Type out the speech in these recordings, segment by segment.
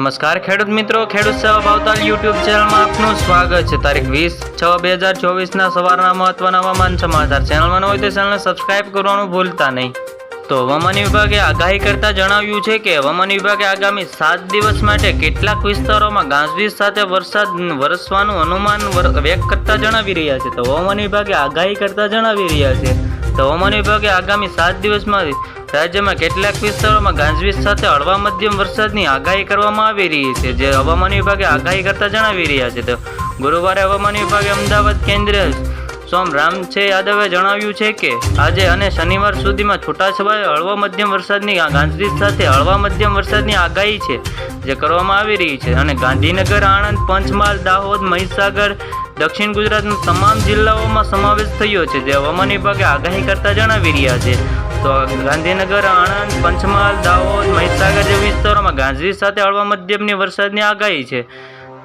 નમસ્કાર ખેડૂત મિત્રો, ખેડૂત સેવા ભાવતાલ યુટ્યુબ ચેનલમાં આપનું સ્વાગત છે। તારીખ 20/6/2024 સવારના મહત્વના હવામાન સમાચાર। ચેનલમાં હોય તો ચેનલને સબસ્ક્રાઇબ કરવાનું ભૂલતા નહીં। તો હવામાન વિભાગે આગાહી કરતા જણાવ્યું છે કે હવામાન વિભાગે આગામી 7 દિવસ માટે કેટલાક વિસ્તારોમાં ગાજવીજ સાથે વરસાદ વરસવાનું અનુમાન વ્યક્ત કરતા જણાવી રહ્યા છે। તો હવામાન વિભાગે આગાહી કરતા જણાવી રહ્યા છે તો હવામાન વિભાગે આગામી 7 દિવસમાં રાજ્યમાં કેટલાક વિસ્તારોમાં ગાજવીજ સાથે હળવા મધ્યમ વરસાદની આગાહી કરવામાં આવી રહી છે, જે હવામાન વિભાગે આગાહી કરતા જણાવી રહ્યા છે। તો ગુરુવારે હવામાન વિભાગે અમદાવાદ કેન્દ્રીય સોમ રામછે યાદવે જણાવ્યું છે કે આજે અને શનિવાર સુધીમાં છૂટાછવાયા હળવા મધ્યમ વરસાદની ગાજવીજ સાથે હળવા મધ્યમ વરસાદની આગાહી છે જે કરવામાં આવી રહી છે અને ગાંધીનગર, આણંદ, પંચમહાલ, દાહોદ, મહીસાગર, દક્ષિણ ગુજરાતના તમામ જિલ્લાઓમાં સમાવેશ થયો છે, જે હવામાન વિભાગે આગાહી કરતા જણાવી રહ્યા છે। તો ગાંધીનગર, આણંદ, પંચમહાલ, દાહોદ, મહીસાગર જેવા વિસ્તારોમાં ગાજવીજ સાથે હળવા મધ્યમની વરસાદની આગાહી છે।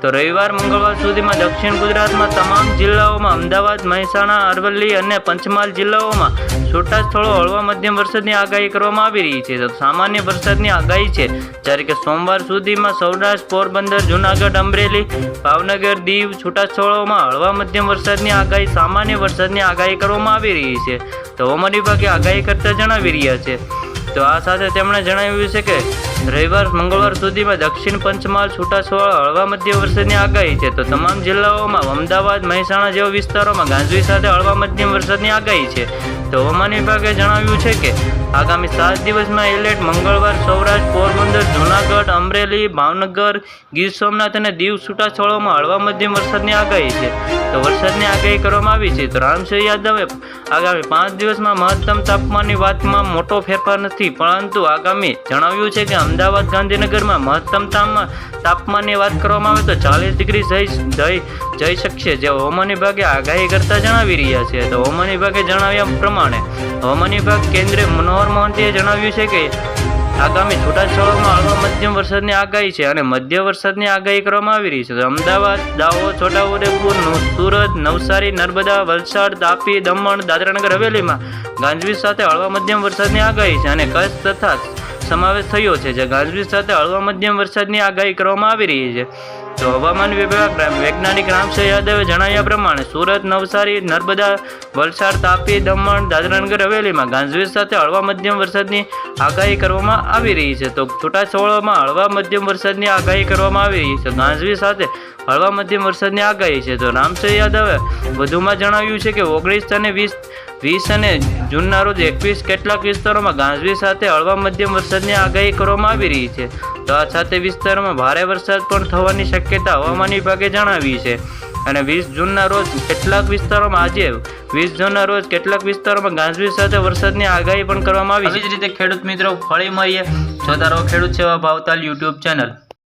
તો રવિવાર, મંગળવાર સુધીમાં દક્ષિણ ગુજરાતમાં તમામ જિલ્લાઓમાં, અમદાવાદ, મહેસાણા, અરવલ્લી અને પંચમહાલ જિલ્લાઓમાં છૂટાછવાયો હળવા મધ્યમ વરસાદની આગાહી કરવામાં આવી રહી છે। તો સામાન્ય વરસાદની આગાહી છે, જ્યારે કે સોમવાર સુધીમાં સૌરાષ્ટ્ર, પોરબંદર, જૂનાગઢ, અમરેલી, ભાવનગર, દીવ છૂટાછવાયામાં હળવા મધ્યમ વરસાદની આગાહી, સામાન્ય વરસાદની આગાહી કરવામાં આવી રહી છે। તો હવામાન વિભાગે આગાહી કરતા જણાવી રહ્યા છે। તો આ સાથે તેમણે જણાવ્યું છે કે રવિવાર, મંગળવાર સુધીમાં દક્ષિણ પંચમહાલ છૂટાછવાયા હળવા મધ્યમ વરસાદની આગાહી છે। તો તમામ જિલ્લાઓમાં, અમદાવાદ, મહેસાણા જેવા વિસ્તારોમાં ગાજવીજ સાથે હળવા મધ્યમ વરસાદની આગાહી છે। તો હવામાન વિભાગે જણાવ્યું છે કે આગામી 7 દિવસમાં એલર્ટ મંગળવાર સૌરાષ્ટ્ર, પોરબંદર, જૂનાગઢ, અમરેલી, ભાવનગર, ગીર સોમનાથ અને દીવ છૂટાછવાયામાં હળવા મધ્યમ વરસાદની આગાહી છે। તો વરસાદની આગાહી કરવામાં આવી છે। તો રામછે યાદવે આગામી 5 દિવસમાં મહત્તમ તાપમાનની વાતમાં મોટો ફેરફાર નથી, પરંતુ આગામી જણાવ્યું છે કે અમદાવાદ, ગાંધીનગરમાં મહત્તમ તાપમાનની વાત કરવામાં આવે તો 40 ડિગ્રી જઈ શકશે, જે હવામાન વિભાગે આગાહી કરતા જણાવી રહ્યા છે। તો હવામાન વિભાગે જણાવ્યા પ્રમાણે હવામાન વિભાગ કેન્દ્રીય મનોહર મોહંતીએ જણાવ્યું છે કે આગામી છૂટાછવાયામાં હળવા મધ્યમ વરસાદની આગાહી છે અને મધ્ય વરસાદની આગાહી કરવામાં આવી રહી છે। તો અમદાવાદ, દાહોદ, છોટાઉદેપુર, સુરત, નવસારી, નર્મદા, વલસાડ, તાપી, દમણ, દાદરાનગર હવેલીમાં ગાજવીજ સાથે હળવા મધ્યમ વરસાદની આગાહી છે અને કચ્છ તથા સમાવેશ થયો છે, જે ગાજવીજ સાથે હળવા મધ્યમ વરસાદની આગાહી કરવામાં આવી રહી છે। તો હવામાન વિભાગ વૈજ્ઞાનિક રામછે યાદવે જણાવ્યા પ્રમાણે સુરત, નવસારી, નર્મદા, વલસાડ, તાપી, દમણ, દાદરાનગર હવેલીમાં ગાજવીજ સાથે હળવા મધ્યમ વરસાદની આગાહી કરવામાં આવી રહી છે। તો છૂટાછવાયામાં હળવા મધ્યમ વરસાદની આગાહી કરવામાં આવી રહી છે, ગાજવીજ સાથે હળવા મધ્યમ વરસાદની આગાહી છે। તો રામછે યાદવે વધુમાં જણાવ્યું છે કે 19 અને 20 અને જૂનના રોજ 21 કેટલાક વિસ્તારોમાં ગાજવીજ સાથે હળવા મધ્યમ વરસાદની આગાહી કરવામાં આવી રહી છે। તો આ સાથે વિસ્તારોમાં ભારે વરસાદ પણ થવાની શક્યતા હવામાન વિભાગે જણાવી છે અને 20 જૂનના રોજ કેટલાક વિસ્તારોમાં 20 જૂનના રોજ કેટલાક વિસ્તારોમાં ગાજવીજ સાથે વરસાદની આગાહી પણ કરવામાં આવી છે। આવી જ રીતે ખેડૂત મિત્રો, ફરી મળીએ, જોતા રહો ખેડૂત સેવા ભાવતાલ યુટ્યુબ ચેનલ।